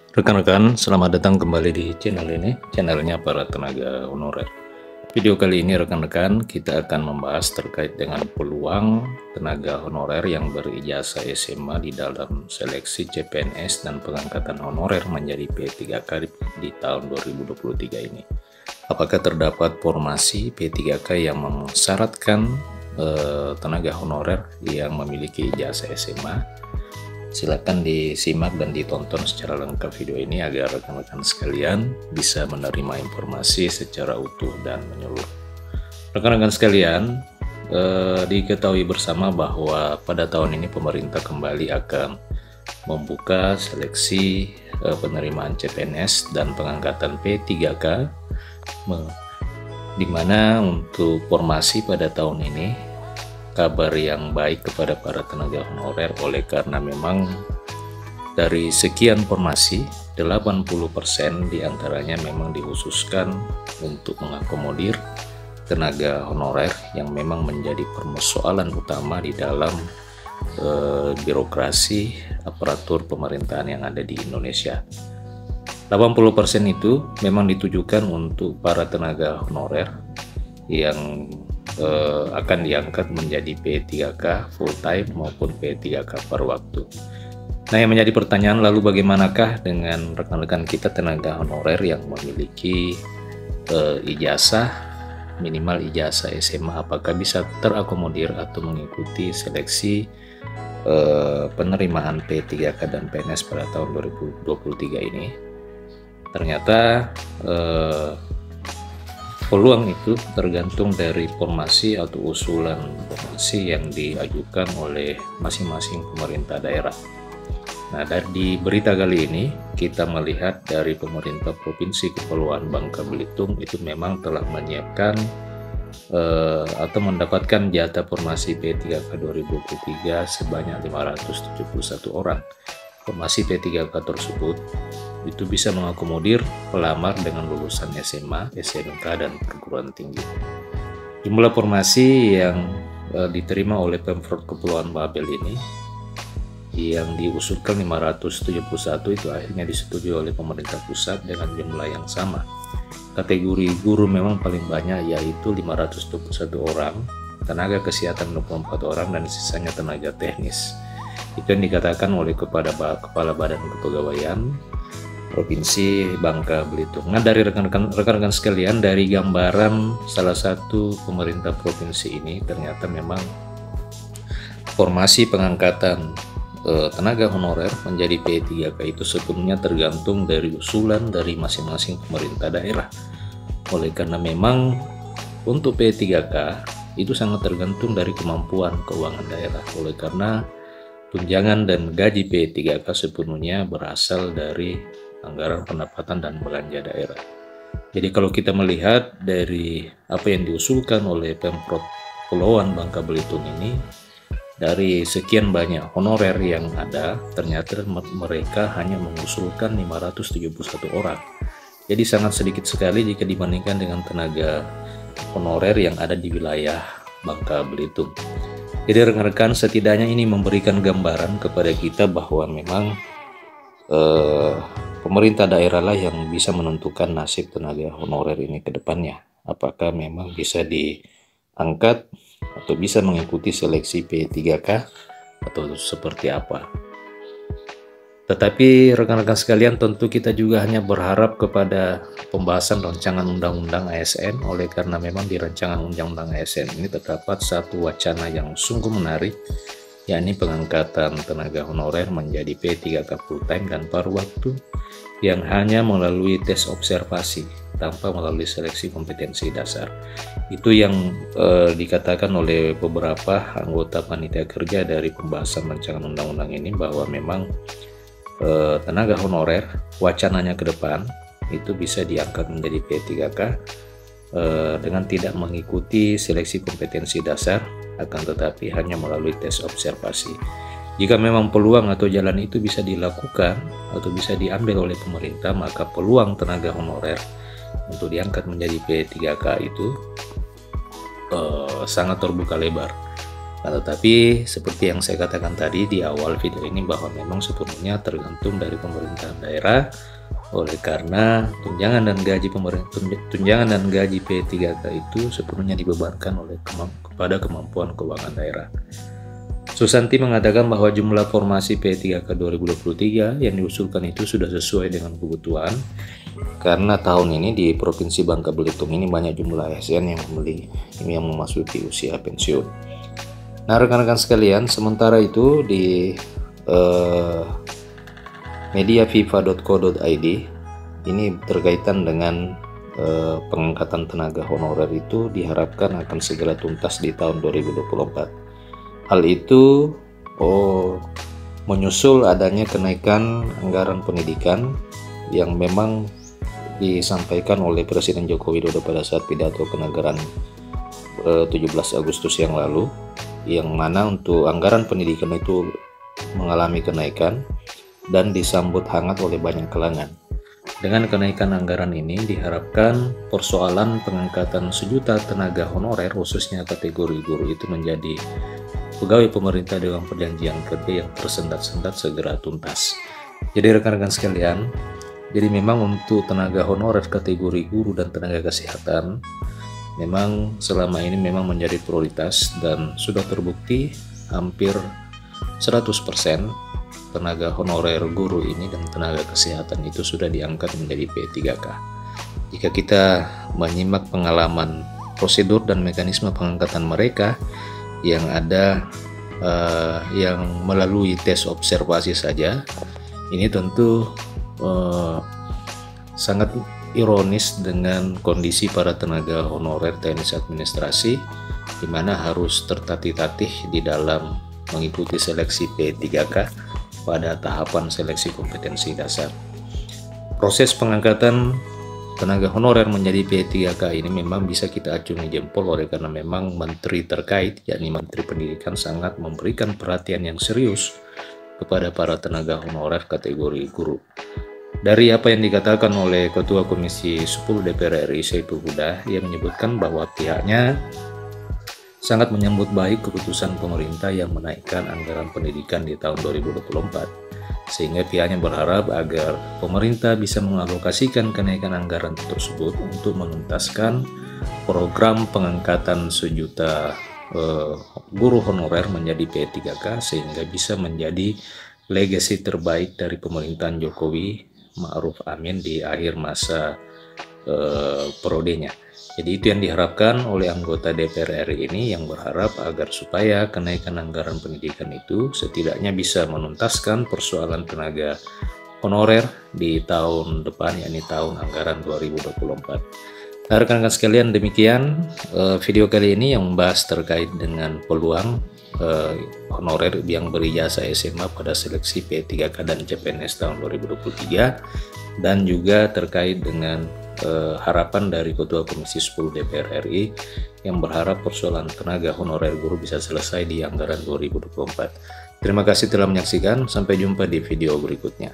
Rekan-rekan, selamat datang kembali di channel ini, channelnya para tenaga honorer. Video kali ini rekan-rekan, kita akan membahas terkait dengan peluang tenaga honorer yang berijazah SMA di dalam seleksi CPNS dan pengangkatan honorer menjadi P3K di tahun 2023 ini. Apakah terdapat formasi P3K yang mensyaratkan tenaga honorer yang memiliki ijazah SMA? Silakan disimak dan ditonton secara lengkap video ini agar rekan-rekan sekalian bisa menerima informasi secara utuh dan menyeluruh. Rekan-rekan sekalian, diketahui bersama bahwa pada tahun ini pemerintah kembali akan membuka seleksi penerimaan CPNS dan pengangkatan P3K, di mana untuk formasi pada tahun ini kabar yang baik kepada para tenaga honorer oleh karena memang dari sekian formasi 80% diantaranya memang dikhususkan untuk mengakomodir tenaga honorer yang memang menjadi persoalan utama di dalam birokrasi aparatur pemerintahan yang ada di Indonesia. 80% itu memang ditujukan untuk para tenaga honorer yang akan diangkat menjadi P3K full time maupun P3K per waktu. Nah, yang menjadi pertanyaan lalu bagaimanakah dengan rekan-rekan kita tenaga honorer yang memiliki ijazah, minimal ijazah SMA, apakah bisa terakomodir atau mengikuti seleksi penerimaan P3K dan PNS pada tahun 2023 ini? Ternyata peluang itu tergantung dari formasi atau usulan formasi yang diajukan oleh masing-masing pemerintah daerah. Nah, di berita kali ini kita melihat dari pemerintah Provinsi Kepulauan Bangka Belitung itu memang telah menyiapkan atau mendapatkan jatah formasi P3K 2023 sebanyak 571 orang. Formasi P3K tersebut itu bisa mengakomodir pelamar dengan lulusan SMA, SMK, dan perguruan tinggi. Jumlah formasi yang diterima oleh Pemprov Kepulauan Babel ini yang diusulkan 571 itu akhirnya disetujui oleh pemerintah pusat dengan jumlah yang sama. Kategori guru memang paling banyak yaitu 521 orang, tenaga kesehatan 24 orang, dan sisanya tenaga teknis. Itu yang dikatakan oleh Kepala Badan Kepegawaian Provinsi Bangka Belitung. Nah, dari rekan-rekan sekalian, dari gambaran salah satu pemerintah provinsi ini, ternyata memang formasi pengangkatan tenaga honorer menjadi P3K itu sebetulnya tergantung dari usulan dari masing-masing pemerintah daerah. Oleh karena memang untuk P3K itu sangat tergantung dari kemampuan keuangan daerah. Oleh karena tunjangan dan gaji P3K sepenuhnya berasal dari anggaran pendapatan dan belanja daerah. Jadi kalau kita melihat dari apa yang diusulkan oleh Pemprov Kepulauan Bangka Belitung ini, dari sekian banyak honorer yang ada, ternyata mereka hanya mengusulkan 571 orang. Jadi sangat sedikit sekali jika dibandingkan dengan tenaga honorer yang ada di wilayah Bangka Belitung. Jadi rekan-rekan, setidaknya ini memberikan gambaran kepada kita bahwa memang pemerintah daerah lah yang bisa menentukan nasib tenaga honorer ini ke depannya. Apakah memang bisa diangkat atau bisa mengikuti seleksi P3K atau seperti apa. Tetapi rekan-rekan sekalian, tentu kita juga hanya berharap kepada pembahasan rancangan undang-undang ASN, oleh karena memang di rancangan undang-undang ASN ini terdapat satu wacana yang sungguh menarik, yakni pengangkatan tenaga honorer menjadi P3K full time dan paruh waktu yang hanya melalui tes observasi tanpa melalui seleksi kompetensi dasar. Itu yang dikatakan oleh beberapa anggota panitia kerja dari pembahasan rancangan undang-undang ini, bahwa memang tenaga honorer wacananya ke depan itu bisa diangkat menjadi P3K dengan tidak mengikuti seleksi kompetensi dasar, akan tetapi hanya melalui tes observasi. Jika memang peluang atau jalan itu bisa dilakukan atau bisa diambil oleh pemerintah, maka peluang tenaga honorer untuk diangkat menjadi P3K itu sangat terbuka lebar. Tetapi seperti yang saya katakan tadi di awal video ini, bahwa memang sepenuhnya tergantung dari pemerintahan daerah. Oleh karena tunjangan dan gaji P3K itu sepenuhnya dibebankan kepada kemampuan keuangan daerah. Susanti mengatakan bahwa jumlah formasi P3K 2023 yang diusulkan itu sudah sesuai dengan kebutuhan, karena tahun ini di Provinsi Bangka Belitung ini banyak jumlah ASN yang memasuki usia pensiun. Nah, rekan-rekan sekalian, sementara itu di mediaviva.co.id ini berkaitan dengan pengangkatan tenaga honorer itu diharapkan akan segera tuntas di tahun 2024. Hal itu menyusul adanya kenaikan anggaran pendidikan yang memang disampaikan oleh Presiden Joko Widodo pada saat pidato kenegaraan 17 Agustus yang lalu, yang mana untuk anggaran pendidikan itu mengalami kenaikan dan disambut hangat oleh banyak kalangan. Dengan kenaikan anggaran ini diharapkan persoalan pengangkatan 1 juta tenaga honorer khususnya kategori guru itu menjadi pegawai pemerintah dengan perjanjian kerja yang tersendat-sendat segera tuntas. Jadi rekan-rekan sekalian, jadi memang untuk tenaga honorer kategori guru dan tenaga kesehatan memang selama ini memang menjadi prioritas, dan sudah terbukti hampir 100% tenaga honorer guru ini dan tenaga kesehatan itu sudah diangkat menjadi P3K. Jika kita menyimak pengalaman prosedur dan mekanisme pengangkatan mereka yang ada yang melalui tes observasi saja, ini tentu sangat ironis dengan kondisi para tenaga honorer teknis administrasi, di mana harus tertatih-tatih di dalam mengikuti seleksi P3K pada tahapan seleksi kompetensi dasar. Proses pengangkatan tenaga honorer menjadi P3K ini memang bisa kita acungi jempol, oleh karena memang menteri terkait, yakni Menteri Pendidikan, sangat memberikan perhatian yang serius kepada para tenaga honorer kategori guru. Dari apa yang dikatakan oleh Ketua Komisi 10 DPR RI Saiful Huda, ia menyebutkan bahwa pihaknya sangat menyambut baik keputusan pemerintah yang menaikkan anggaran pendidikan di tahun 2024, sehingga pihaknya berharap agar pemerintah bisa mengalokasikan kenaikan anggaran tersebut untuk menuntaskan program pengangkatan 1 juta guru honorer menjadi P3K, sehingga bisa menjadi legasi terbaik dari pemerintahan Jokowi Ma'ruf Amin di akhir masa periodenya. Jadi itu yang diharapkan oleh anggota DPR RI ini, yang berharap agar supaya kenaikan anggaran pendidikan itu setidaknya bisa menuntaskan persoalan tenaga honorer di tahun depan, yakni tahun anggaran 2024. Nah, rekan-rekan sekalian, demikian video kali ini yang membahas terkait dengan peluang honorer yang berijazah SMA pada seleksi P3K dan CPNS tahun 2023, dan juga terkait dengan harapan dari Ketua Komisi 10 DPR RI yang berharap persoalan tenaga honorer guru bisa selesai di anggaran 2024. Terima kasih telah menyaksikan, sampai jumpa di video berikutnya.